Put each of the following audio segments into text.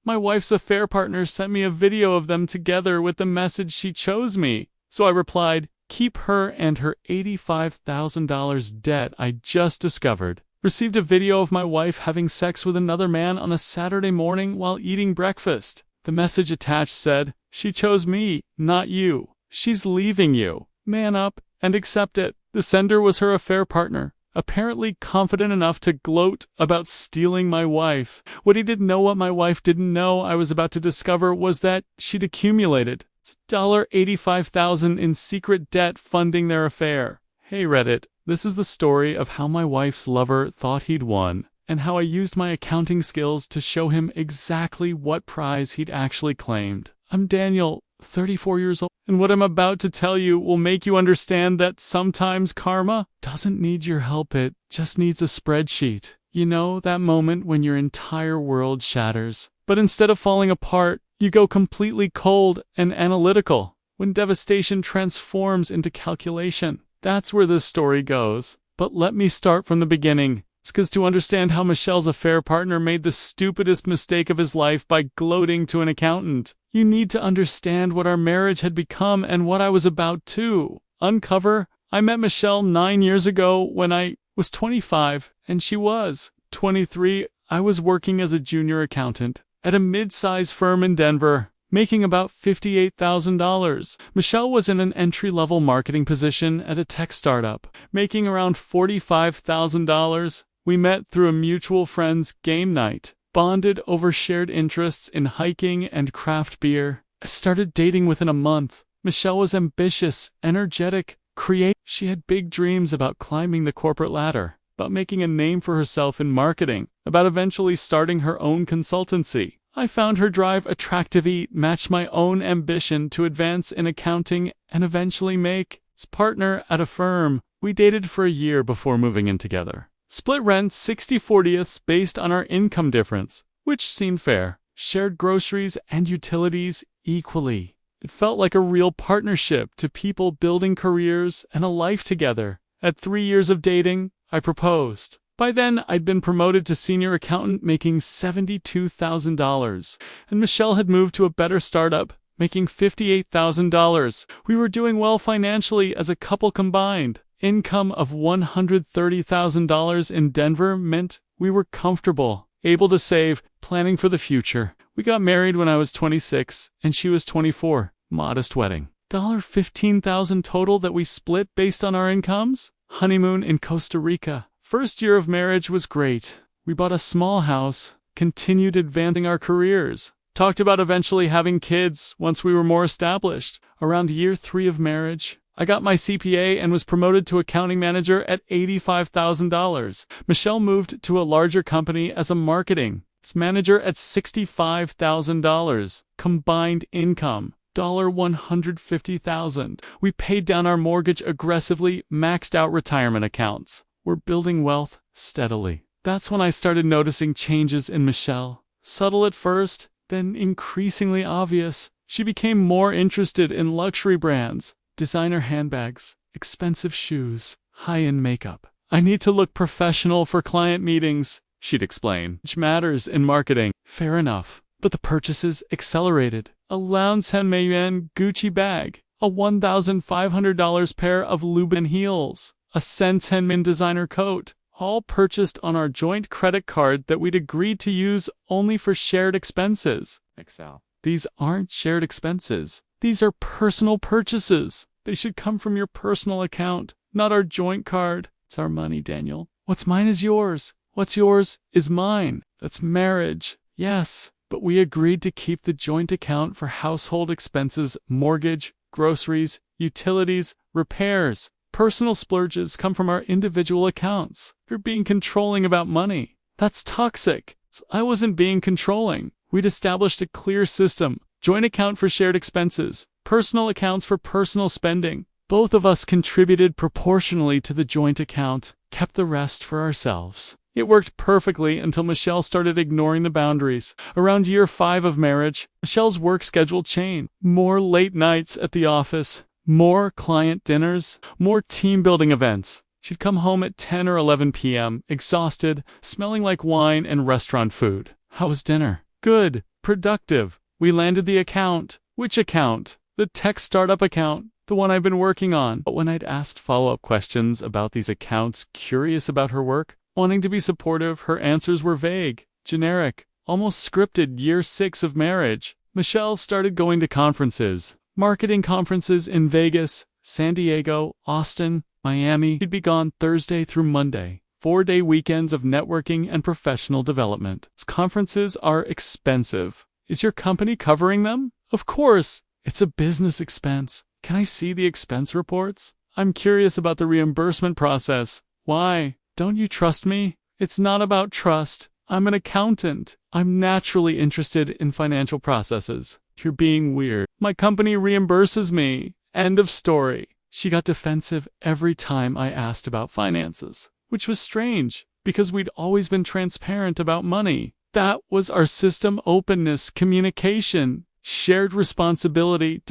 My wife's affair partner sent me a video of them together with the message she chose me. So I replied, keep her and her $85,000 debt I just discovered. Received a video of my wife having sex with another man on a Saturday morning while eating breakfast. The message attached said, she chose me, not you. She's leaving you. Man up and accept it. The sender was her affair partner, apparently confident enough to gloat about stealing my wife. What he didn't know, what my wife didn't know I was about to discover, was that she'd accumulated $85,000 in secret debt funding their affair. Hey Reddit, this is the story of how my wife's lover thought he'd won, and how I used my accounting skills to show him exactly what prize he'd actually claimed. I'm Daniel, 34 years old, and what I'm about to tell you will make you understand that sometimes karma doesn't need your help, it just needs a spreadsheet. You know, that moment when your entire world shatters, but instead of falling apart, you go completely cold and analytical. When devastation transforms into calculation. That's where this story goes. But let me start from the beginning. It's because to understand how Michelle's affair partner made the stupidest mistake of his life by gloating to an accountant, you need to understand what our marriage had become and what I was about to uncover. I met Michelle 9 years ago when I was 25 and she was 23. I was working as a junior accountant at a mid-size firm in Denver, making about $58,000. Michelle was in an entry-level marketing position at a tech startup, making around $45,000. We met through a mutual friend's game night, bonded over shared interests in hiking and craft beer. I started dating within a month. Michelle was ambitious, energetic, creative. She had big dreams about climbing the corporate ladder, about making a name for herself in marketing, about eventually starting her own consultancy. I found her drive attractive, matched my own ambition to advance in accounting and eventually make its partner at a firm. We dated for a year before moving in together. Split rent 60/40ths based on our income difference, which seemed fair. Shared groceries and utilities equally. It felt like a real partnership, to people building careers and a life together. At 3 years of dating, I proposed. By then, I'd been promoted to senior accountant, making $72,000, and Michelle had moved to a better startup, making $58,000. We were doing well financially as a couple combined. Income of $130,000 in Denver meant we were comfortable, able to save, planning for the future. We got married when I was 26, and she was 24. Modest wedding. $15,000 total that we split based on our incomes. Honeymoon in Costa Rica. First year of marriage was great. We bought a small house, continued advancing our careers, talked about eventually having kids once we were more established. Around year 3 of marriage, I got my CPA and was promoted to accounting manager at $85,000. Michelle moved to a larger company as a marketing manager at $65,000. Combined income, $150,000. We paid down our mortgage aggressively, maxed out retirement accounts. We're building wealth steadily. That's when I started noticing changes in Michelle. Subtle at first, then increasingly obvious. She became more interested in luxury brands, designer handbags, expensive shoes, high-end makeup. I need to look professional for client meetings, she'd explain, which matters in marketing. Fair enough. But the purchases accelerated. A Lancome Saint-Mayen Gucci bag, a $1,500 pair of Louboutin heels, a Saint-Mayen designer coat, all purchased on our joint credit card that we'd agreed to use only for shared expenses. Excel. These aren't shared expenses. These are personal purchases. They should come from your personal account, not our joint card. It's our money, Daniel. What's mine is yours. What's yours is mine. That's marriage. Yes, but we agreed to keep the joint account for household expenses, mortgage, groceries, utilities, repairs. Personal splurges come from our individual accounts. You're being controlling about money. That's toxic. So I wasn't being controlling. We'd established a clear system. Joint account for shared expenses, personal accounts for personal spending. Both of us contributed proportionally to the joint account, kept the rest for ourselves. It worked perfectly until Michelle started ignoring the boundaries. Around year 5 of marriage, Michelle's work schedule changed. More late nights at the office, more client dinners, more team-building events. She'd come home at 10 or 11 p.m., exhausted, smelling like wine and restaurant food. How was dinner? Good. productive. We landed the account. Which account? The tech startup account, the one I've been working on. But when I'd asked follow-up questions about these accounts, curious about her work, wanting to be supportive, her answers were vague, generic, almost scripted. Year 6 of marriage. Michelle started going to conferences, marketing conferences in Vegas, San Diego, Austin, Miami. She'd be gone Thursday through Monday. 4-day weekends of networking and professional development. These conferences are expensive. Is your company covering them? Of course. It's a business expense. Can I see the expense reports? I'm curious about the reimbursement process. Why? Don't you trust me? It's not about trust. I'm an accountant. I'm naturally interested in financial processes. You're being weird. My company reimburses me. End of story. She got defensive every time I asked about finances, which was strange because we'd always been transparent about money. That was our system: openness, communication, shared responsibility.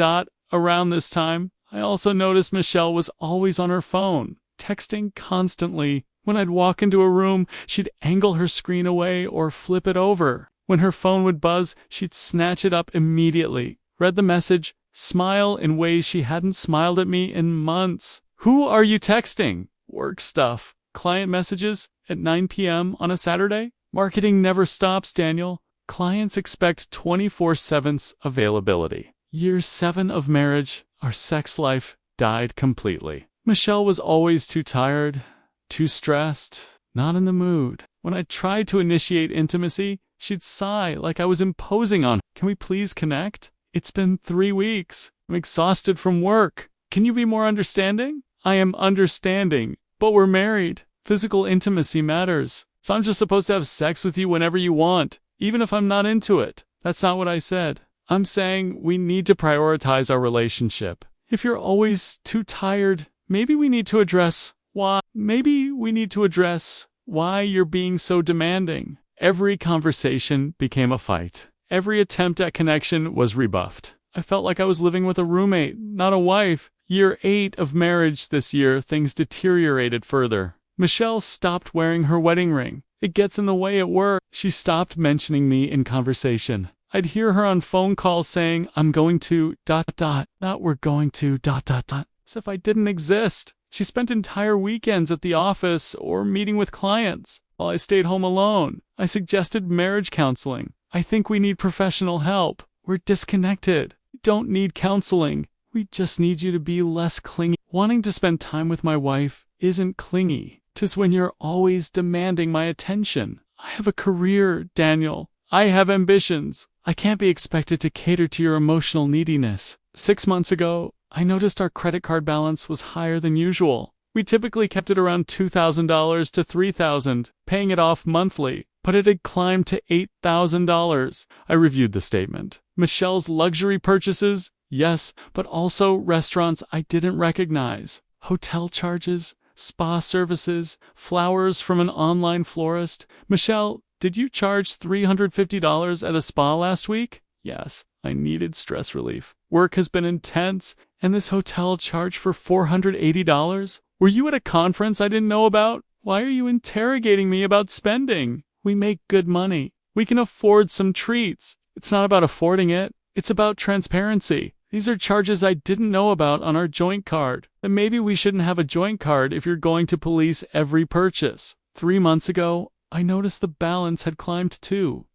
Around this time, I also noticed Michelle was always on her phone, texting constantly. When I'd walk into a room, she'd angle her screen away or flip it over. When her phone would buzz, she'd snatch it up immediately, read the message, smile in ways she hadn't smiled at me in months. Who are you texting? Work stuff. Client messages at 9 p.m. on a Saturday? Marketing never stops, Daniel. Clients expect 24/7 availability. Year 7 of marriage, our sex life died completely. Michelle was always too tired, too stressed, not in the mood. When I tried to initiate intimacy, she'd sigh like I was imposing on her. Can we please connect? It's been 3 weeks. I'm exhausted from work. Can you be more understanding? I am understanding, but we're married. Physical intimacy matters. So I'm just supposed to have sex with you whenever you want, even if I'm not into it. That's not what I said. I'm saying we need to prioritize our relationship. If you're always too tired, maybe we need to address why. Maybe we need to address why you're being so demanding. Every conversation became a fight. Every attempt at connection was rebuffed. I felt like I was living with a roommate, not a wife. Year 8 of marriage this year, things deteriorated further. Michelle stopped wearing her wedding ring. It gets in the way at work. She stopped mentioning me in conversation. I'd hear her on phone calls saying, I'm going to ... not we're going to ... as if I didn't exist. She spent entire weekends at the office or meeting with clients while I stayed home alone. I suggested marriage counseling. I think we need professional help. We're disconnected. We don't need counseling. We just need you to be less clingy. Wanting to spend time with my wife isn't clingy. 'Tis when you're always demanding my attention. I have a career, Daniel. I have ambitions. I can't be expected to cater to your emotional neediness. 6 months ago, I noticed our credit card balance was higher than usual. We typically kept it around $2,000 to $3,000, paying it off monthly, but it had climbed to $8,000. I reviewed the statement. Michelle's luxury purchases, yes, but also restaurants I didn't recognize. Hotel charges, spa services, flowers from an online florist. Michelle, did you charge $350 at a spa last week? Yes, I needed stress relief. Work has been intense, and this hotel charged for $480? Were you at a conference I didn't know about? Why are you interrogating me about spending? We make good money. We can afford some treats. It's not about affording it. It's about transparency. These are charges I didn't know about on our joint card. Then maybe we shouldn't have a joint card if you're going to police every purchase. 3 months ago, I noticed the balance had climbed to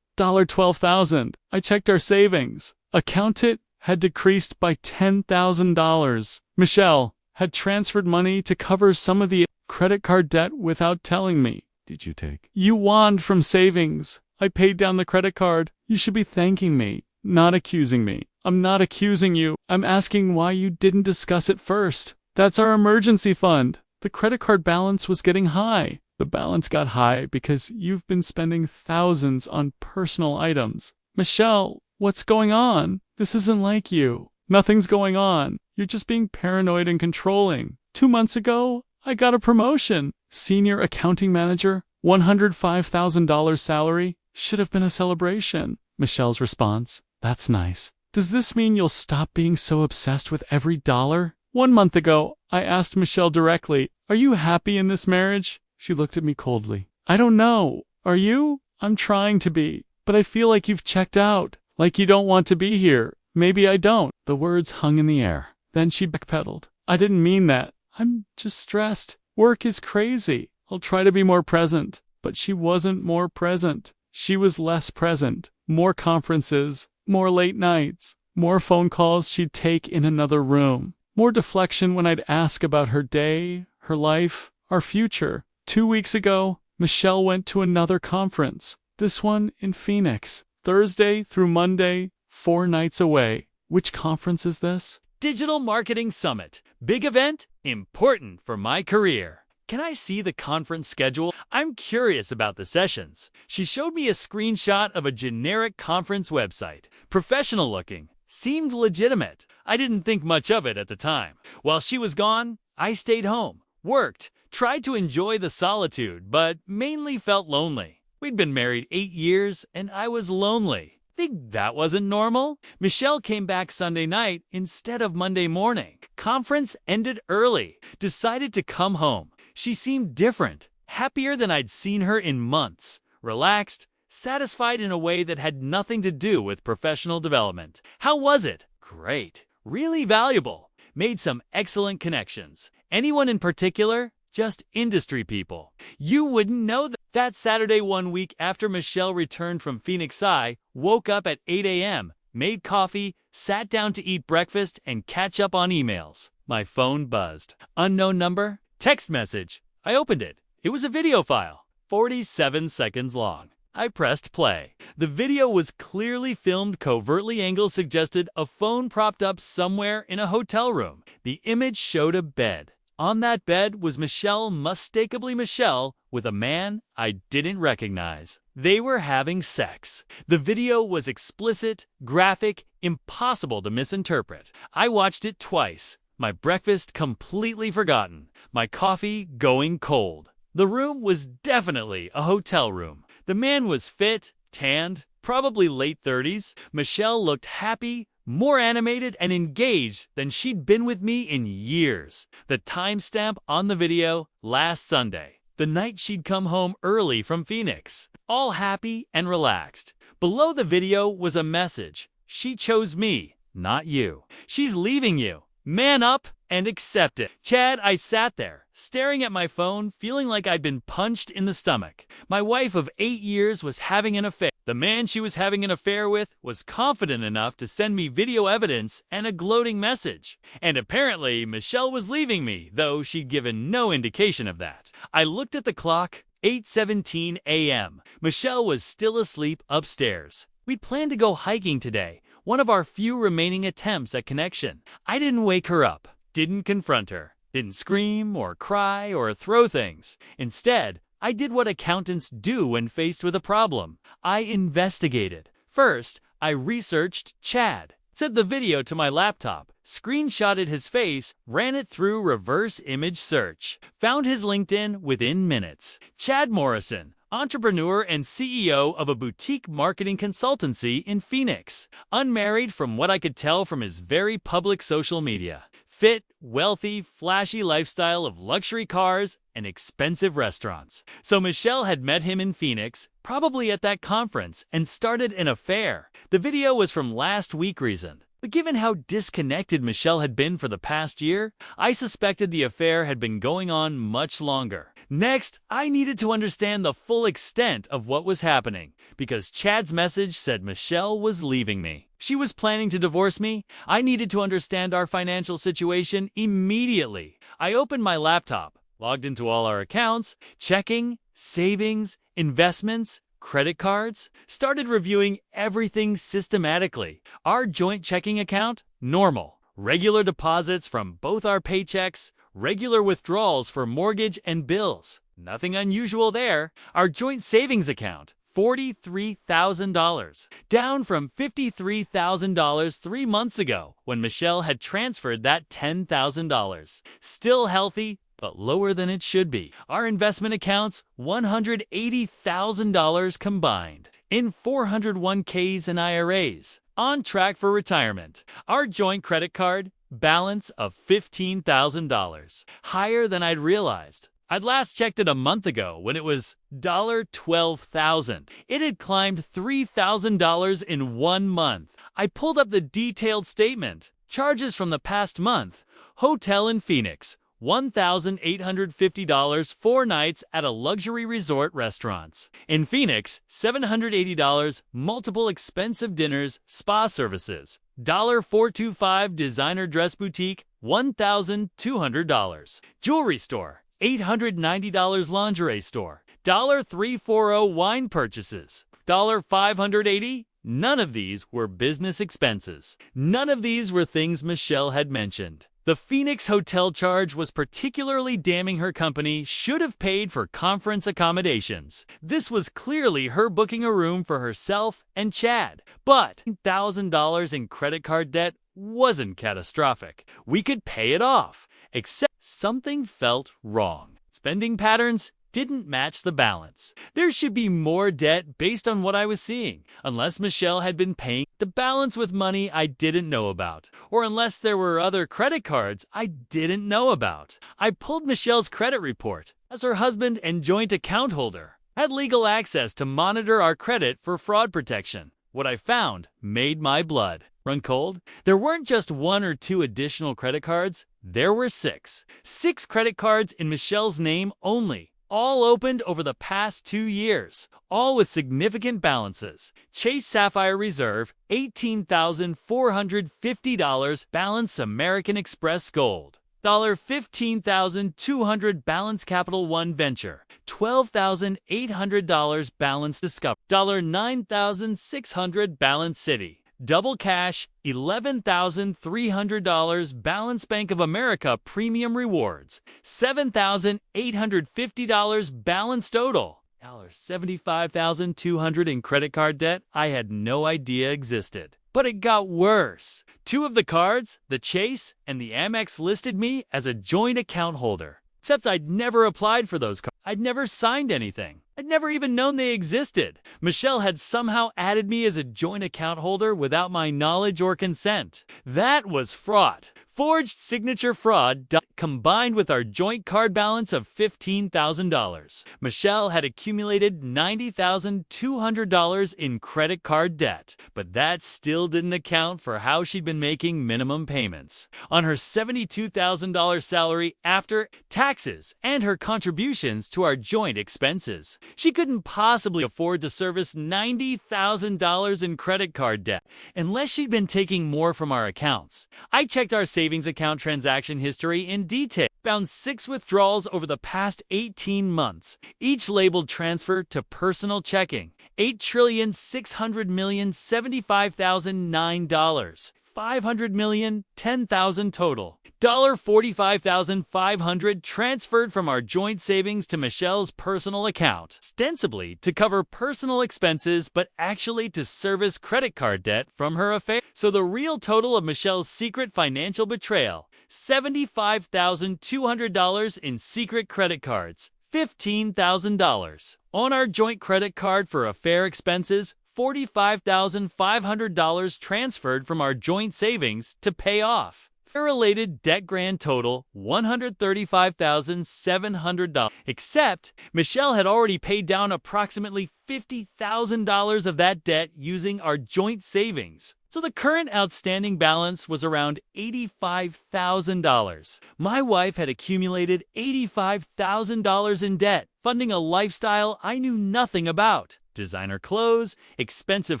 $12,000. I checked our savings. Account it had decreased by $10,000. Michelle had transferred money to cover some of the credit card debt without telling me. Did you take? You won from savings. I paid down the credit card. You should be thanking me, not accusing me. I'm not accusing you. I'm asking why you didn't discuss it first. That's our emergency fund. The credit card balance was getting high. The balance got high because you've been spending thousands on personal items. Michelle, what's going on? This isn't like you. Nothing's going on. You're just being paranoid and controlling. 2 months ago, I got a promotion. Senior accounting manager, $105,000 salary. Should have been a celebration. Michelle's response, that's nice. Does this mean you'll stop being so obsessed with every dollar? 1 month ago, I asked Michelle directly, are you happy in this marriage? She looked at me coldly. I don't know. Are you? I'm trying to be. but I feel like you've checked out, like you don't want to be here. Maybe I don't." The words hung in the air. Then she backpedaled. "I didn't mean that. I'm just stressed. Work is crazy. I'll try to be more present." But she wasn't more present. She was less present. More conferences, more late nights, more phone calls she'd take in another room, more deflection when I'd ask about her day, her life, our future. 2 weeks ago, Michelle went to another conference, this one in Phoenix, Thursday through Monday, 4 nights away. Which conference is this? Digital Marketing Summit. Big event, important for my career. Can I see the conference schedule? I'm curious about the sessions. She showed me a screenshot of a generic conference website. Professional looking. Seemed legitimate. I didn't think much of it at the time. While she was gone, I stayed home, worked, tried to enjoy the solitude, but mainly felt lonely. We'd been married 8 years, and I was lonely. Think that wasn't normal? Michelle came back Sunday night instead of Monday morning. Conference ended early. Decided to come home. She seemed different, happier than I'd seen her in months. Relaxed, satisfied in a way that had nothing to do with professional development. How was it? Great. Really valuable. Made some excellent connections. Anyone in particular? Just industry people. You wouldn't know that. That Saturday 1 week after Michelle returned from Phoenix, I woke up at 8 a.m., made coffee, sat down to eat breakfast, and catch up on emails. My phone buzzed. Unknown number? Text message. I opened it. It was a video file, 47 seconds long. I pressed play. The video was clearly filmed covertly. Angle suggested a phone propped up somewhere in a hotel room. The image showed a bed. On that bed was Michelle, unmistakably Michelle, with a man I didn't recognize. They were having sex. The video was explicit, graphic, impossible to misinterpret. I watched it twice. My breakfast completely forgotten. My coffee going cold. The room was definitely a hotel room. The man was fit, tanned, probably late 30s. Michelle looked happy, more animated and engaged than she'd been with me in years. The timestamp on the video, last Sunday, the night she'd come home early from Phoenix. All happy and relaxed. Below the video was a message. She chose me, not you. She's leaving you. Man up and accept it. Chad, I sat there, staring at my phone, feeling like I'd been punched in the stomach. My wife of 8 years was having an affair. The man she was having an affair with was confident enough to send me video evidence and a gloating message. And apparently, Michelle was leaving me, though she'd given no indication of that. I looked at the clock, 8:17 a.m. Michelle was still asleep upstairs. We'd planned to go hiking today, one of our few remaining attempts at connection. I didn't wake her up, didn't confront her, didn't scream or cry or throw things. Instead, I did what accountants do when faced with a problem. I investigated. First, I researched Chad, sent the video to my laptop, screenshotted his face, ran it through reverse image search, found his LinkedIn within minutes. Chad Morrison, entrepreneur and CEO of a boutique marketing consultancy in Phoenix. Unmarried from what I could tell from his very public social media. Fit, wealthy, flashy lifestyle of luxury cars and expensive restaurants. So Michelle had met him in Phoenix, probably at that conference, and started an affair. The video was from last week reason. But given how disconnected Michelle had been for the past year, I suspected the affair had been going on much longer. Next, I needed to understand the full extent of what was happening, because Chad's message said Michelle was leaving me. She was planning to divorce me. I needed to understand our financial situation immediately. I opened my laptop, logged into all our accounts, checking, savings, investments, credit cards, started reviewing everything systematically. Our joint checking account, normal. Regular deposits from both our paychecks, regular withdrawals for mortgage and bills. Nothing unusual there. Our joint savings account, $43,000, down from $53,000 3 months ago when Michelle had transferred that $10,000. Still healthy, but lower than it should be. Our investment accounts, $180,000 combined in 401ks and IRAs, on track for retirement. Our joint credit card, balance of $15,000, higher than I'd realized. I'd last checked it a month ago when it was $12,000. It had climbed $3,000 in 1 month. I pulled up the detailed statement. Charges from the past month. Hotel in Phoenix, $1,850 4 nights at a luxury resort restaurants. In Phoenix, $780 multiple expensive dinners, spa services. $425 designer dress boutique, $1,200. Jewelry store, $890 lingerie store. $340 wine purchases. $580. None of these were business expenses. None of these were things Michelle had mentioned. The Phoenix hotel charge was particularly damning. Her company should have paid for conference accommodations. This was clearly her booking a room for herself and Chad. But $1,000 in credit card debt wasn't catastrophic. We could pay it off. Except something felt wrong. Spending patterns didn't match the balance. There should be more debt based on what I was seeing, unless Michelle had been paying the balance with money I didn't know about, or unless there were other credit cards I didn't know about. I pulled Michelle's credit report. As her husband and joint account holder, I had legal access to monitor our credit for fraud protection. What I found made my blood run cold. There weren't just 1 or 2 additional credit cards, there were 6. 6 credit cards in Michelle's name only. All opened over the past 2 years, all with significant balances. Chase Sapphire Reserve, $18,450 balance. American Express Gold, $15,200 balance. Capital One Venture, $12,800 balance. Discover, $9,600 balance. City Double Cash, $11,300 balance. Bank of America Premium Rewards, $7,850 balance. Total $75,200 in credit card debt I had no idea existed. But it got worse. 2 of the cards, the Chase and the Amex, listed me as a joint account holder. Except I'd never applied for those cards. I'd never signed anything. I'd never even known they existed. Michelle had somehow added me as a joint account holder without my knowledge or consent. That was fraud. Forged signature fraud combined with our joint card balance of $15,000. Michelle had accumulated $90,200 in credit card debt, but that still didn't account for how she'd been making minimum payments on her $72,000 salary after taxes and her contributions to our joint expenses. She couldn't possibly afford to service $90,000 in credit card debt unless she'd been taking more from our accounts. I checked our savings account transaction history in detail, found 6 withdrawals over the past 18 months, each labeled transfer to personal checking. $8,600,075,009. $500 million, $10,000 total. $45,500 transferred from our joint savings to Michelle's personal account, ostensibly to cover personal expenses, but actually to service credit card debt from her affair. So the real total of Michelle's secret financial betrayal: $75,200 in secret credit cards, $15,000 on our joint credit card for affair expenses, $45,500 transferred from our joint savings to pay off related debt. Grand total $135,700. Except Michelle had already paid down approximately $50,000 of that debt using our joint savings. So the current outstanding balance was around $85,000. My wife had accumulated $85,000 in debt, funding a lifestyle I knew nothing about. Designer clothes, expensive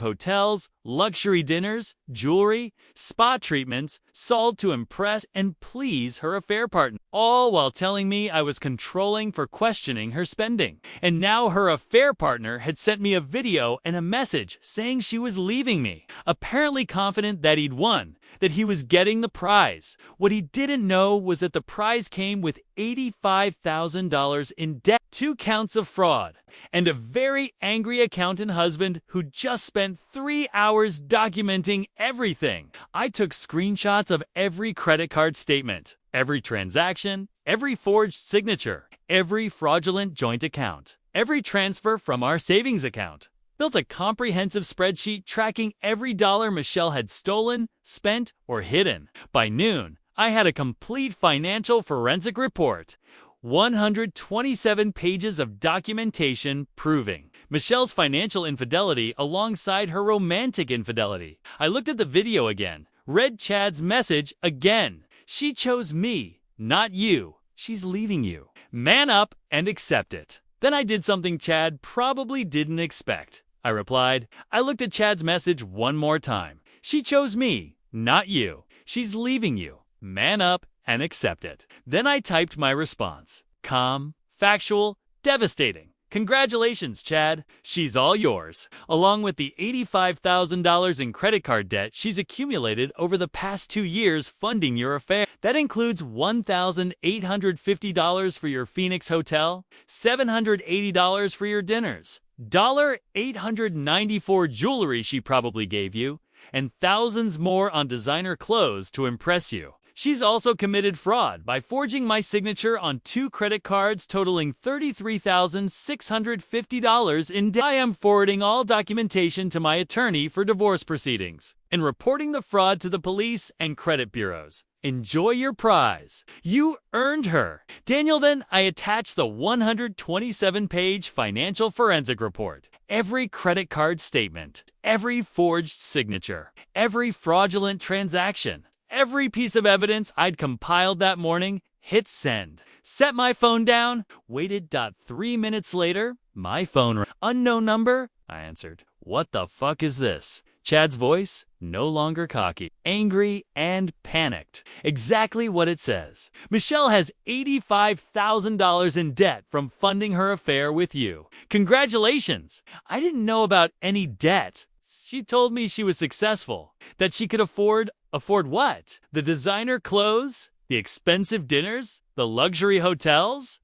hotels, luxury dinners, jewelry, spa treatments, sold to impress and please her affair partner, all while telling me I was controlling for questioning her spending. And now her affair partner had sent me a video and a message saying she was leaving me, apparently confident that he'd won, that he was getting the prize. What he didn't know was that the prize came with $85,000 in debt, 2 counts of fraud, and a very angry accountant husband who just spent 3 hours documenting everything. I took screenshots of every credit card statement, every transaction, every forged signature, every fraudulent joint account, every transfer from our savings account. Built a comprehensive spreadsheet tracking every dollar Michelle had stolen, spent, or hidden. By noon, I had a complete financial forensic report. 127 pages of documentation proving Michelle's financial infidelity alongside her romantic infidelity. I looked at the video again, read Chad's message again. She chose me, not you. She's leaving you. Man up and accept it. Then I did something Chad probably didn't expect. I replied. I looked at Chad's message one more time. She chose me, not you. She's leaving you. Man up and accept it. Then I typed my response. Calm, factual, devastating. Congratulations, Chad. She's all yours, along with the $85,000 in credit card debt she's accumulated over the past 2 years funding your affair. That includes $1,850 for your Phoenix hotel, $780 for your dinners, $894 jewelry she probably gave you, and thousands more on designer clothes to impress you. She's also committed fraud by forging my signature on 2 credit cards totaling $33,650 in debt. I am forwarding all documentation to my attorney for divorce proceedings and reporting the fraud to the police and credit bureaus. Enjoy your prize. You earned her. Daniel, then I attached the 127-page financial forensic report. Every credit card statement, every forged signature, every fraudulent transaction, every piece of evidence I'd compiled that morning, hit send. Set my phone down, waited. 3 minutes later, my phone rang. Unknown number? I answered. What the fuck is this? Chad's voice, no longer cocky, angry and panicked. Exactly what it says. Michelle has $85,000 in debt from funding her affair with you. Congratulations! I didn't know about any debt. She told me she was successful, that she could afford what? The designer clothes? The expensive dinners? The luxury hotels?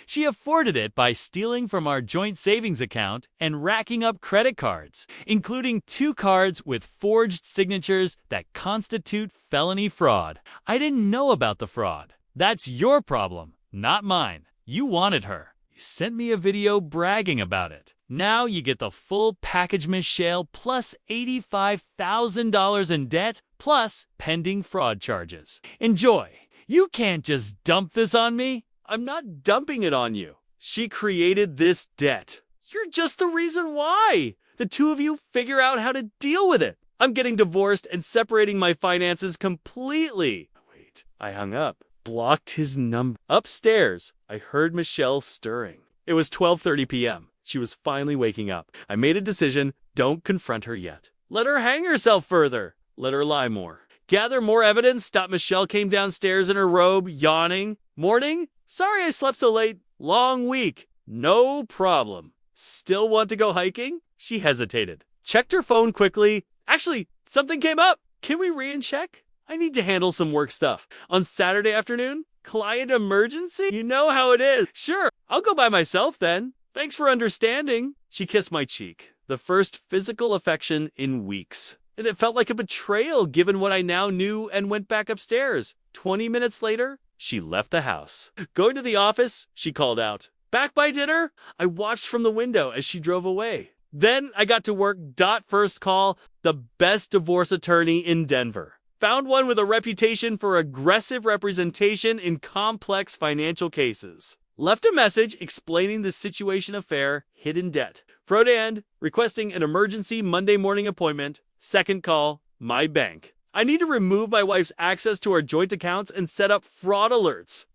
She afforded it by stealing from our joint savings account and racking up credit cards, including 2 cards with forged signatures that constitute felony fraud. I didn't know about the fraud. That's your problem, not mine. You wanted her. You sent me a video bragging about it. Now you get the full package, Michelle, plus $85,000 in debt, plus pending fraud charges. Enjoy. You can't just dump this on me. I'm not dumping it on you. She created this debt. You're just the reason why. The 2 of you figure out how to deal with it. I'm getting divorced and separating my finances completely. Wait, I hung up. Blocked his number. Upstairs, I heard Michelle stirring. It was 12:30 p.m. She was finally waking up. I made a decision. Don't confront her yet. Let her hang herself further. Let her lie more. Gather more evidence. Michelle came downstairs in her robe, yawning. Morning? Sorry I slept so late. Long week. No problem. Still want to go hiking? She hesitated. Checked her phone quickly. Actually, something came up. Can we re-check? I need to handle some work stuff. On Saturday afternoon? Client emergency? You know how it is. Sure, I'll go by myself then. Thanks for understanding. She kissed my cheek. The first physical affection in weeks. And it felt like a betrayal given what I now knew, and went back upstairs. 20 minutes later, she left the house. Going to the office, she called out, "Back by dinner?" I watched from the window as she drove away. Then I got to work. First call, the best divorce attorney in Denver. Found one with a reputation for aggressive representation in complex financial cases. Left a message explaining the situation affair, hidden debt. Frodan, requesting an emergency Monday morning appointment. Second call, my bank. I need to remove my wife's access to our joint accounts and set up fraud alerts.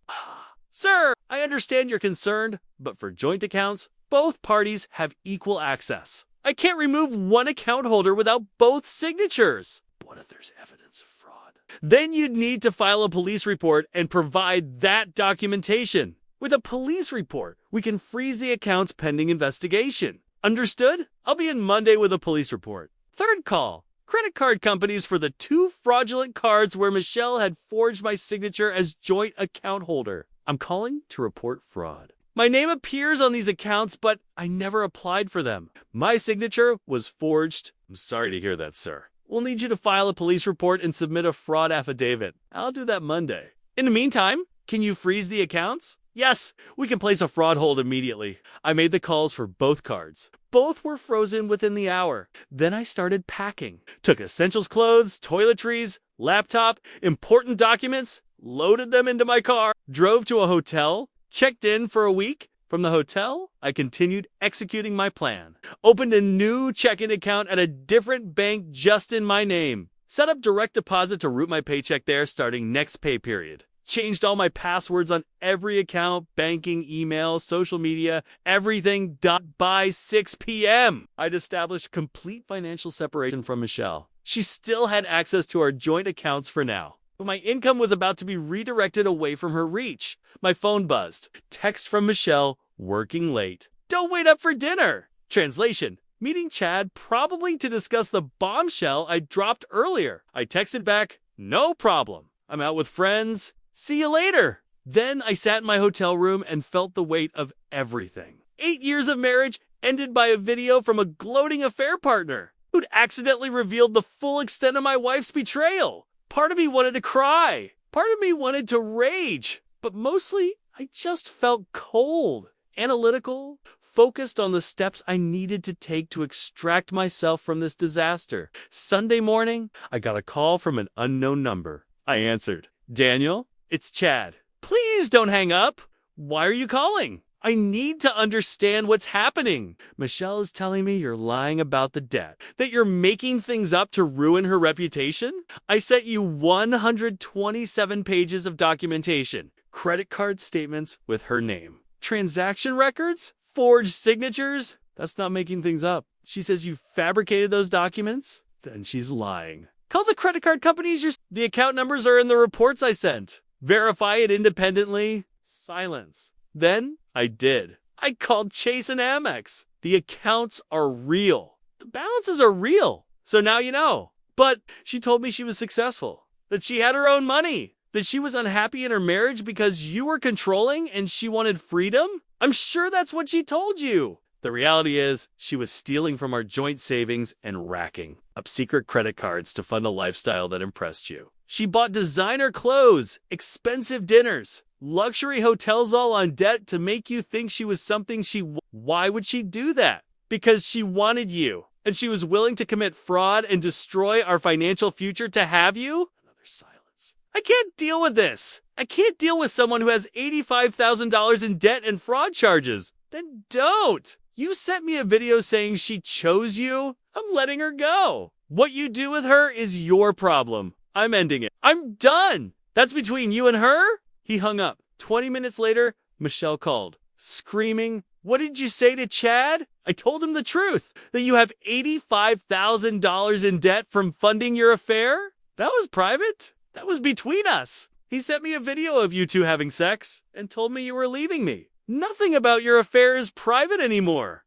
Sir, I understand you're concerned, but for joint accounts, both parties have equal access. I can't remove one account holder without both signatures. What if there's evidence of fraud? Then you'd need to file a police report and provide that documentation. With a police report, we can freeze the accounts pending investigation. Understood? I'll be in Monday with a police report. Third call. Credit card companies for the 2 fraudulent cards where Michelle had forged my signature as joint account holder. I'm calling to report fraud. My name appears on these accounts, but I never applied for them. My signature was forged. I'm sorry to hear that, sir. We'll need you to file a police report and submit a fraud affidavit. I'll do that Monday. In the meantime, can you freeze the accounts? Yes, we can place a fraud hold immediately. I made the calls for both cards. Both were frozen within the hour. Then I started packing. Took essentials clothes, toiletries, laptop, important documents, loaded them into my car, drove to a hotel, Checked in for a week. From the hotel, I continued executing my plan. Opened a new checking account at a different bank just in my name. Set up direct deposit to route my paycheck there starting next pay period. Changed all my passwords on every account, banking, email, social media, everything by 6 p.m. I'd established complete financial separation from Michelle. She still had access to our joint accounts for now. But my income was about to be redirected away from her reach. My phone buzzed. Text from Michelle, working late. Don't wait up for dinner. Translation: meeting Chad probably to discuss the bombshell I dropped earlier. I texted back, no problem. I'm out with friends. See you later. Then I sat in my hotel room and felt the weight of everything. 8 years of marriage ended by a video from a gloating affair partner who'd accidentally revealed the full extent of my wife's betrayal. Part of me wanted to cry. Part of me wanted to rage. But mostly, I just felt cold, analytical, focused on the steps I needed to take to extract myself from this disaster. Sunday morning, I got a call from an unknown number. I answered. Daniel, it's Chad. Please don't hang up. Why are you calling? I need to understand what's happening. Michelle is telling me you're lying about the debt, that you're making things up to ruin her reputation. I sent you 127 pages of documentation, credit card statements with her name, transaction records, forged signatures. That's not making things up. She says you fabricated those documents. Then she's lying. Call the credit card companies. The account numbers are in the reports I sent. Verify it independently. Silence. Then I did. I called Chase and Amex. The accounts are real. The balances are real. So now you know. But she told me she was successful, that she had her own money, that she was unhappy in her marriage because you were controlling and she wanted freedom. I'm sure that's what she told you. The reality is she was stealing from our joint savings and racking up secret credit cards to fund a lifestyle that impressed you. She bought designer clothes, expensive dinners, luxury hotels all on debt to make you think she was something Why would she do that? Because she wanted you, and she was willing to commit fraud and destroy our financial future to have you? Another silence. I can't deal with this. I can't deal with someone who has $85,000 in debt and fraud charges. Then don't. You sent me a video saying she chose you. I'm letting her go. What you do with her is your problem. I'm ending it. I'm done. That's between you and her? He hung up. 20 minutes later, Michelle called, screaming, what did you say to Chad? I told him the truth, that you have $85,000 in debt from funding your affair. That was private. That was between us. He sent me a video of you two having sex and told me you were leaving me. Nothing about your affair is private anymore.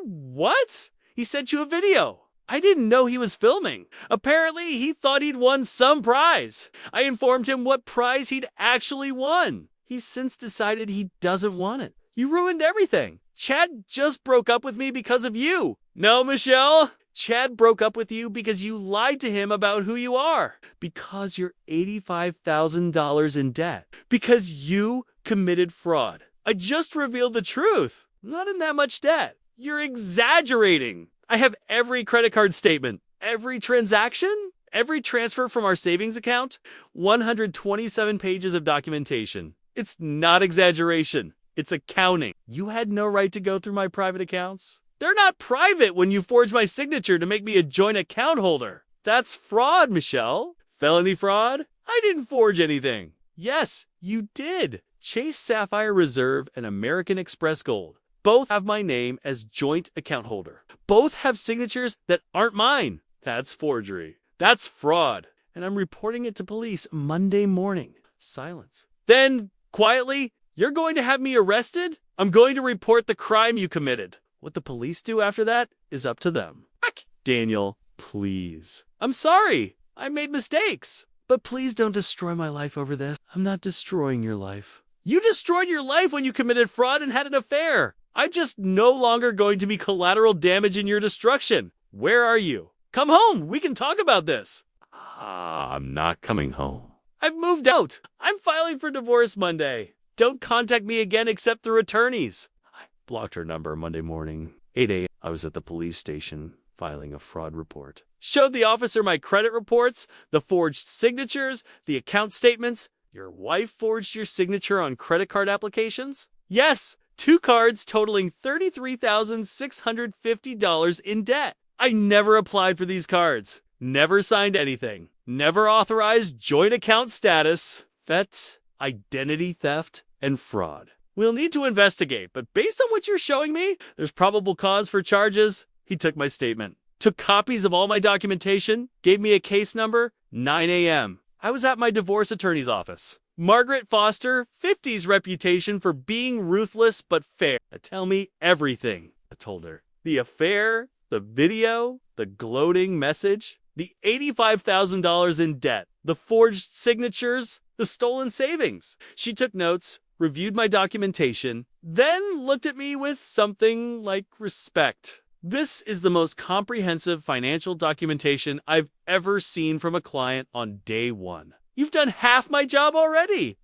What? He sent you a video. I didn't know he was filming. Apparently, he thought he'd won some prize. I informed him what prize he'd actually won. He's since decided he doesn't want it. You ruined everything. Chad just broke up with me because of you. No, Michelle. Chad broke up with you because you lied to him about who you are. Because you're $85,000 in debt. Because you committed fraud. I just revealed the truth. I'm not in that much debt. You're exaggerating. I have every credit card statement, every transaction, every transfer from our savings account, 127 pages of documentation. It's not exaggeration. It's accounting. You had no right to go through my private accounts. They're not private when you forged my signature to make me a joint account holder. That's fraud, Michelle. Felony fraud? I didn't forge anything. Yes, you did. Chase Sapphire Reserve and American Express Gold both have my name as joint account holder. Both have signatures that aren't mine. That's forgery. That's fraud. And I'm reporting it to police Monday morning. Silence. Then, quietly, you're going to have me arrested? I'm going to report the crime you committed. What the police do after that is up to them. Daniel, please. I'm sorry. I made mistakes. But please don't destroy my life over this. I'm not destroying your life. You destroyed your life when you committed fraud and had an affair. I'm just no longer going to be collateral damage in your destruction. Where are you? Come home. We can talk about this. I'm not coming home. I've moved out. I'm filing for divorce Monday. Don't contact me again except through attorneys. I blocked her number Monday morning, 8 a.m. I was at the police station filing a fraud report. Showed the officer my credit reports, the forged signatures, the account statements. Your wife forged your signature on credit card applications? Yes, 2 cards totaling $33,650 in debt. I never applied for these cards, never signed anything, never authorized joint account status. That's identity theft and fraud. We'll need to investigate, but based on what you're showing me, there's probable cause for charges. He took my statement, took copies of all my documentation, gave me a case number, 9 a.m. I was at my divorce attorney's office. Margaret Foster, 50's reputation for being ruthless but fair. Tell me everything, I told her. The affair, the video, the gloating message, the $85,000 in debt, the forged signatures, the stolen savings. She took notes, reviewed my documentation, then looked at me with something like respect. This is the most comprehensive financial documentation I've ever seen from a client on day one. You've done half my job already.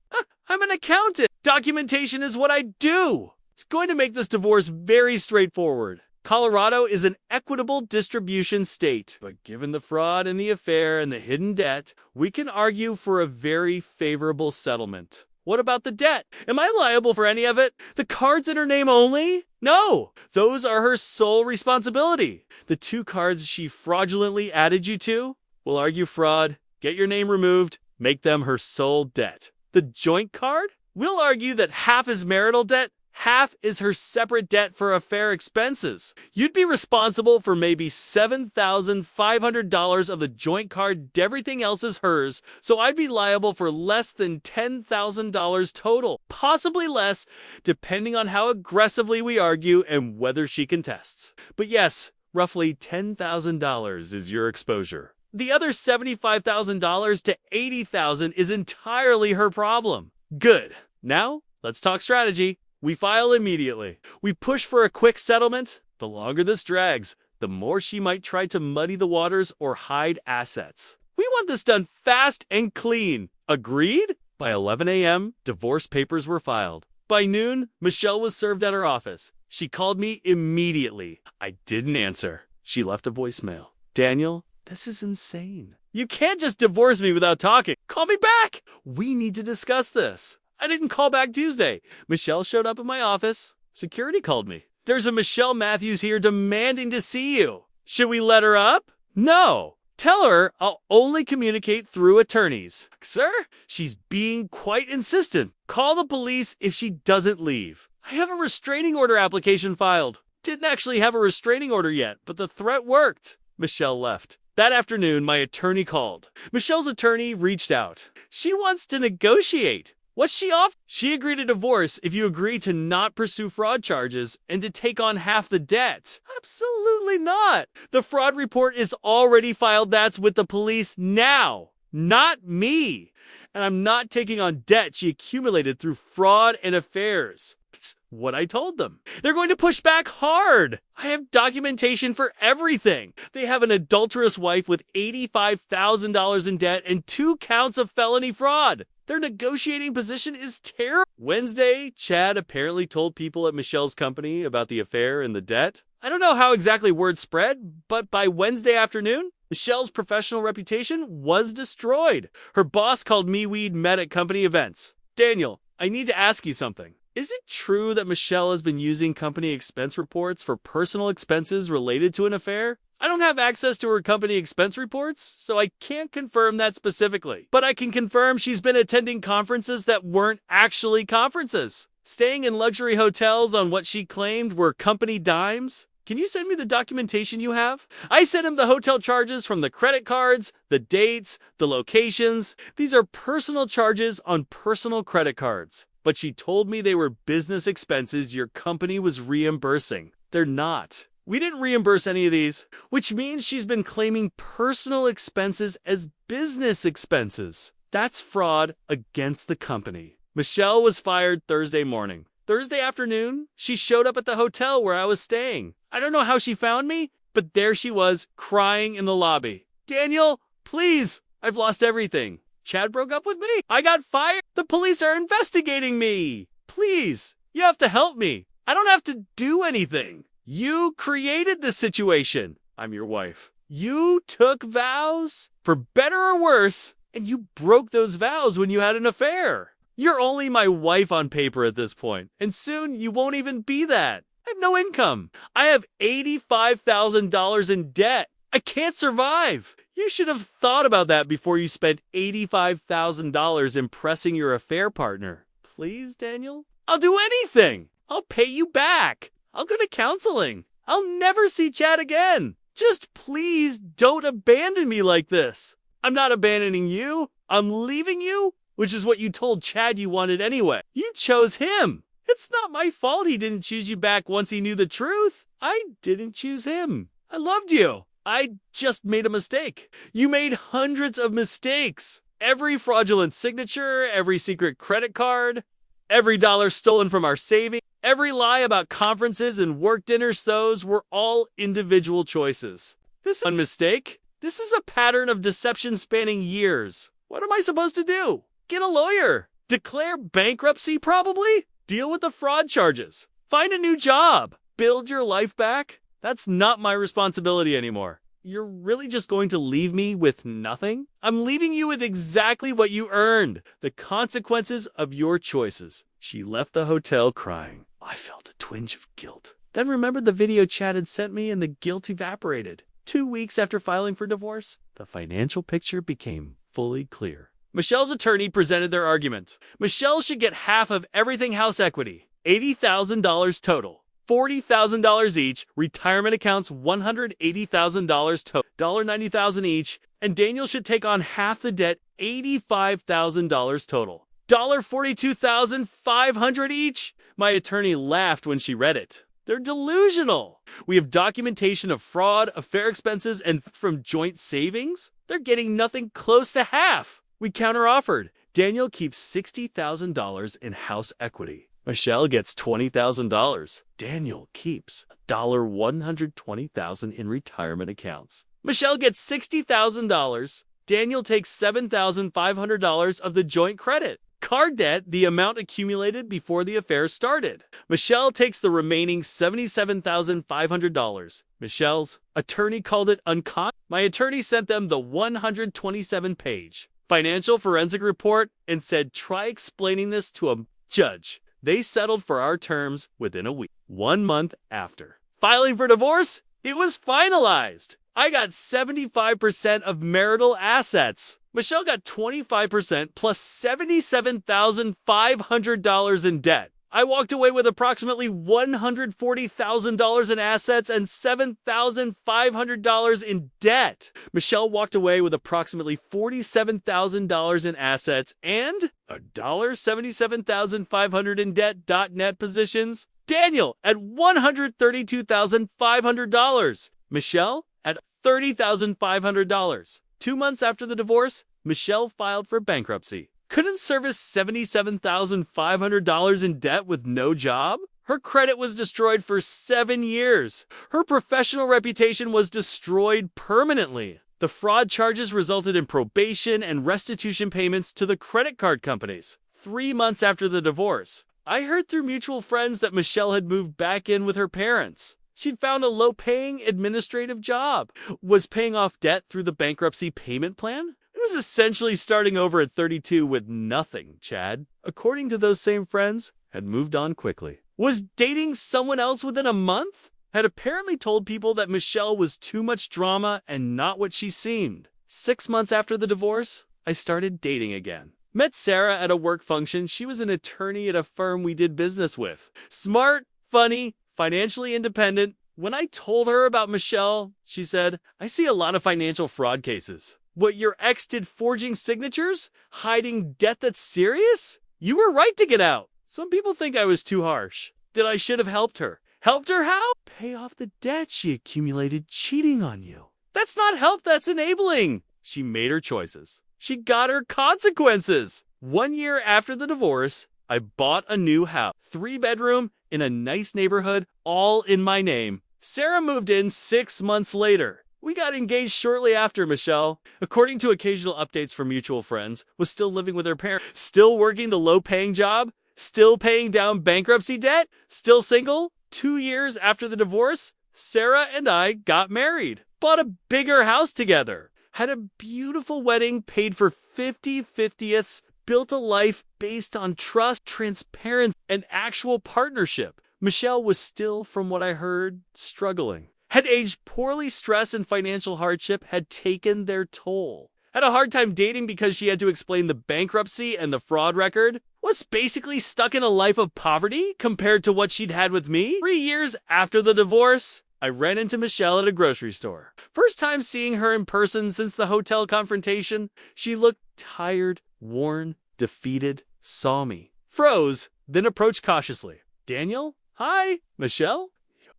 I'm an accountant. Documentation is what I do. It's going to make this divorce very straightforward. Colorado is an equitable distribution state, but given the fraud and the affair and the hidden debt, we can argue for a very favorable settlement. What about the debt? Am I liable for any of it? The cards in her name only? No, those are her sole responsibility. The 2 cards she fraudulently added you to? We'll argue fraud, get your name removed, make them her sole debt. The joint card? We'll argue that half is marital debt, half is her separate debt for affair expenses. You'd be responsible for maybe $7,500 of the joint card, everything else is hers, so I'd be liable for less than $10,000 total, possibly less, depending on how aggressively we argue and whether she contests. But yes, roughly $10,000 is your exposure. The other $75,000 to $80,000 is entirely her problem. Good. Now, let's talk strategy. We file immediately. We push for a quick settlement. The longer this drags, the more she might try to muddy the waters or hide assets. We want this done fast and clean. Agreed? By 11 a.m., divorce papers were filed. By noon, Michelle was served at her office. She called me immediately. I didn't answer. She left a voicemail. Daniel, this is insane. You can't just divorce me without talking. Call me back. We need to discuss this. I didn't call back Tuesday. Michelle showed up at my office. Security called me. There's a Michelle Matthews here demanding to see you. Should we let her up? No. Tell her I'll only communicate through attorneys. Sir, she's being quite insistent. Call the police if she doesn't leave. I have a restraining order application filed. Didn't actually have a restraining order yet, but the threat worked. Michelle left. That afternoon, my attorney called. Michelle's attorney reached out. She wants to negotiate. What's she off? She agreed to divorce if you agree to not pursue fraud charges and to take on half the debt. Absolutely not. The fraud report is already filed. That's with the police now, not me. And I'm not taking on debt she accumulated through fraud and affairs. It's what I told them. They're going to push back hard. I have documentation for everything. They have an adulterous wife with $85,000 in debt and 2 counts of felony fraud. Their negotiating position is terrible. Wednesday, Chad apparently told people at Michelle's company about the affair and the debt. I don't know how exactly word spread, but by Wednesday afternoon, Michelle's professional reputation was destroyed. Her boss called me we'd met at company events. Daniel, I need to ask you something. Is it true that Michelle has been using company expense reports for personal expenses related to an affair? I don't have access to her company expense reports, so I can't confirm that specifically. But I can confirm she's been attending conferences that weren't actually conferences. Staying in luxury hotels on what she claimed were company dimes. Can you send me the documentation you have? I sent him the hotel charges from the credit cards, the dates, the locations. These are personal charges on personal credit cards. But she told me they were business expenses your company was reimbursing. They're not. We didn't reimburse any of these, which means she's been claiming personal expenses as business expenses. That's fraud against the company. Michelle was fired Thursday morning. Thursday afternoon, she showed up at the hotel where I was staying. I don't know how she found me, but there she was, crying in the lobby. Daniel, please, I've lost everything. Chad broke up with me. I got fired. The police are investigating me. Please, you have to help me. I don't have to do anything. You created this situation. I'm your wife. You took vows. For better or worse, And you broke those vows when you had an affair. You're only my wife on paper at this point, and soon you won't even be that. I have no income. I have $85,000 in debt. I can't survive. You should have thought about that before you spent $85,000 impressing your affair partner. Please, Daniel? I'll do anything. I'll pay you back. I'll go to counseling. I'll never see Chad again. Just please don't abandon me like this. I'm not abandoning you. I'm leaving you, which is what you told Chad you wanted anyway. You chose him. It's not my fault he didn't choose you back once he knew the truth. I didn't choose him. I loved you. I just made a mistake. You made hundreds of mistakes. Every fraudulent signature, every secret credit card, every dollar stolen from our savings, every lie about conferences and work dinners, those were all individual choices. This is a mistake. This is a pattern of deception spanning years. What am I supposed to do? Get a lawyer. Declare bankruptcy, probably? Deal with the fraud charges. Find a new job. Build your life back? That's not my responsibility anymore. You're really just going to leave me with nothing? I'm leaving you with exactly what you earned. The consequences of your choices. She left the hotel crying. I felt a twinge of guilt. Then remembered the video Chad had sent me and the guilt evaporated. 2 weeks after filing for divorce, the financial picture became fully clear. Michelle's attorney presented their argument. Michelle should get half of everything house equity, $80,000 total. $40,000 each, retirement accounts $180,000 total, $90,000 each, and Daniel should take on half the debt, $85,000 total. $42,500 each? My attorney laughed when she read it. They're delusional. We have documentation of fraud, affair expenses, and from joint savings. They're getting nothing close to half. We counteroffered. Daniel keeps $60,000 in house equity. Michelle gets $20,000. Daniel keeps $120,000 in retirement accounts. Michelle gets $60,000. Daniel takes $7,500 of the joint credit. Card debt, the amount accumulated before the affair started. Michelle takes the remaining $77,500. Michelle's attorney called it unconscious. My attorney sent them the 127-page financial forensic report and said, try explaining this to a judge. They settled for our terms within a week. 1 month after filing for divorce, it was finalized. I got 75% of marital assets. Michelle got 25% plus $77,500 in debt. I walked away with approximately $140,000 in assets and $7,500 in debt. Michelle walked away with approximately $47,000 in assets and $77,500 in debt. Net positions. Daniel at $132,500. Michelle at $30,500. 2 months after the divorce, Michelle filed for bankruptcy. Couldn't service $77,500 in debt with no job? Her credit was destroyed for 7 years. Her professional reputation was destroyed permanently. The fraud charges resulted in probation and restitution payments to the credit card companies. 3 months after the divorce, I heard through mutual friends that Michelle had moved back in with her parents. She'd found a low-paying administrative job, was paying off debt through the bankruptcy payment plan. It was essentially starting over at 32 with nothing, Chad, according to those same friends, had moved on quickly. Was dating someone else within a month? Had apparently told people that Michelle was too much drama and not what she seemed. 6 months after the divorce, I started dating again. Met Sarah at a work function. She was an attorney at a firm we did business with. Smart, funny, financially independent. When I told her about Michelle, she said, I see a lot of financial fraud cases. What, your ex did forging signatures? Hiding debt that's serious? You were right to get out. Some people think I was too harsh. That I should have helped her. Helped her how? Pay off the debt she accumulated cheating on you. That's not help, that's enabling. She made her choices. She got her consequences. 1 year after the divorce, I bought a new house. 3-bedroom in a nice neighborhood, all in my name. Sarah moved in 6 months later. We got engaged shortly after. Michelle, according to occasional updates from mutual friends, was still living with her parents, still working the low-paying job, still paying down bankruptcy debt, still single. 2 years after the divorce, Sarah and I got married, bought a bigger house together. had a beautiful wedding, paid for 50/50ths, built a life based on trust, transparency, and actual partnership. Michelle was still, from what I heard, struggling. Had aged poorly, stress and financial hardship had taken their toll. Had a hard time dating because she had to explain the bankruptcy and the fraud record. Was basically stuck in a life of poverty compared to what she'd had with me. 3 years after the divorce, I ran into Michelle at a grocery store. First time seeing her in person since the hotel confrontation. She looked tired, worn, defeated, saw me, froze, then approached cautiously. Daniel? Hi, Michelle?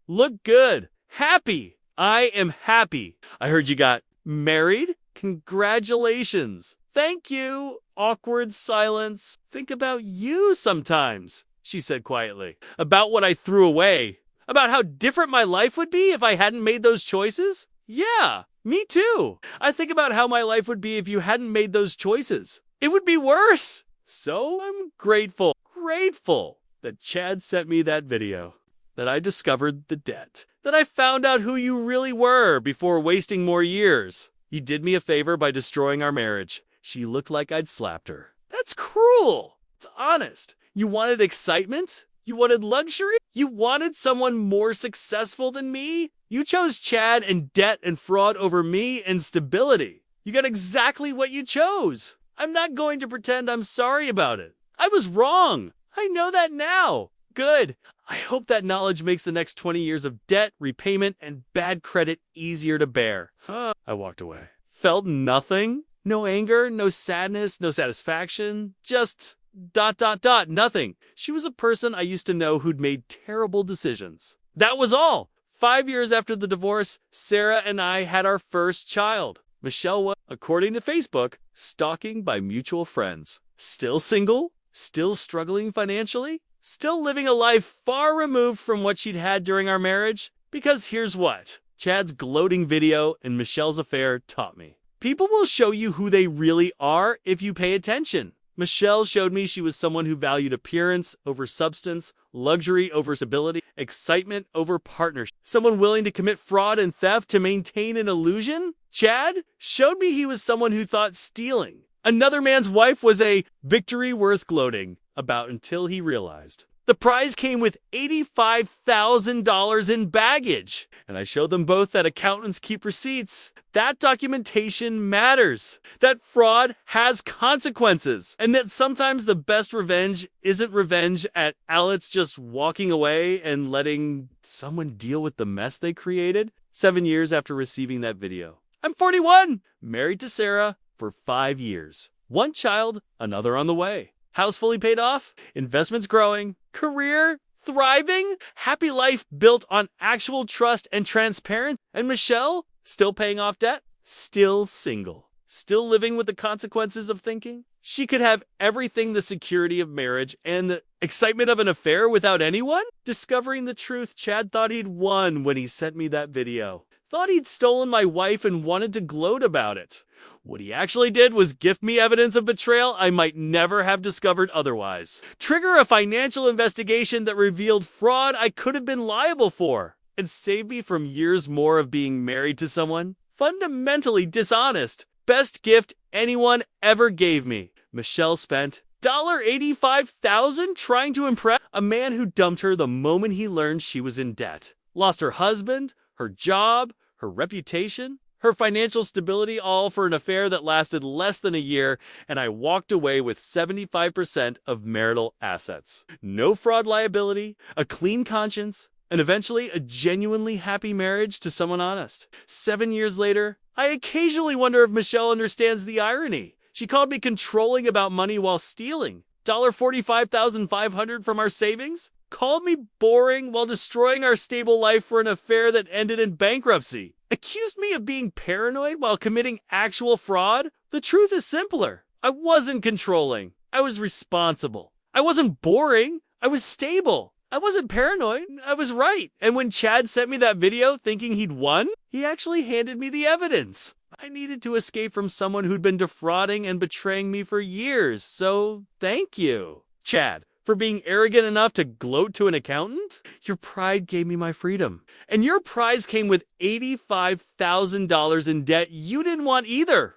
Look good. Happy. I am happy. I heard you got married. Congratulations. Thank you. Awkward silence. Think about you sometimes, she said quietly. About what I threw away. About how different my life would be if I hadn't made those choices? Yeah, me too. I think about how my life would be if you hadn't made those choices. It would be worse. So I'm grateful that Chad sent me that video, that I discovered the debt, that I found out who you really were before wasting more years. You did me a favor by destroying our marriage. She looked like I'd slapped her. That's cruel. It's honest. You wanted excitement? You wanted luxury? You wanted someone more successful than me? You chose Chad and debt and fraud over me and stability. You got exactly what you chose. I'm not going to pretend I'm sorry about it. I was wrong. I know that now. Good. I hope that knowledge makes the next 20 years of debt, repayment, and bad credit easier to bear. I walked away. Felt nothing. No anger, no sadness, no satisfaction. Just ... nothing. She was a person I used to know who'd made terrible decisions. That was all. 5 years after the divorce, Sarah and I had our first child. Michelle was, according to Facebook, stalking by mutual friends. Still single? Still struggling financially? Still living a life far removed from what she'd had during our marriage? Because here's what Chad's gloating video and Michelle's affair taught me. People will show you who they really are if you pay attention. Michelle showed me she was someone who valued appearance over substance, luxury over stability, excitement over partnership. Someone willing to commit fraud and theft to maintain an illusion? Chad showed me he was someone who thought stealing another man's wife was a victory worth gloating about until he realized. The prize came with $85,000 in baggage. And I showed them both that accountants keep receipts. That documentation matters. That fraud has consequences. And that sometimes the best revenge isn't revenge at Alex just walking away and letting someone deal with the mess they created. 7 years after receiving that video. I'm 41, married to Sarah for 5 years. 1 child, another on the way. House fully paid off, investments growing, career thriving, happy life built on actual trust and transparency. And Michelle, still paying off debt, still single, still living with the consequences of thinking. She could have everything, the security of marriage and the excitement of an affair without anyone. Discovering the truth, Chad thought he'd won when he sent me that video. Thought he'd stolen my wife and wanted to gloat about it. What he actually did was gift me evidence of betrayal I might never have discovered otherwise. Trigger a financial investigation that revealed fraud I could have been liable for. And save me from years more of being married to someone fundamentally dishonest. Best gift anyone ever gave me. Michelle spent $85,000 trying to impress a man who dumped her the moment he learned she was in debt. Lost her husband, her job, her reputation, her financial stability, all for an affair that lasted less than a year, and I walked away with 75% of marital assets. No fraud liability, a clean conscience, and eventually a genuinely happy marriage to someone honest. 7 years later, I occasionally wonder if Michelle understands the irony. She called me controlling about money while stealing $45,500 from our savings, called me boring while destroying our stable life for an affair that ended in bankruptcy, accused me of being paranoid while committing actual fraud. The truth is simpler. I wasn't controlling. I was responsible. I wasn't boring. I was stable. I wasn't paranoid. I was right. And when Chad sent me that video thinking he'd won, he actually handed me the evidence. I needed to escape from someone who'd been defrauding and betraying me for years, so thank you, Chad, for for being arrogant enough to gloat to an accountant? Your pride gave me my freedom. And your prize came with $85,000 in debt you didn't want either.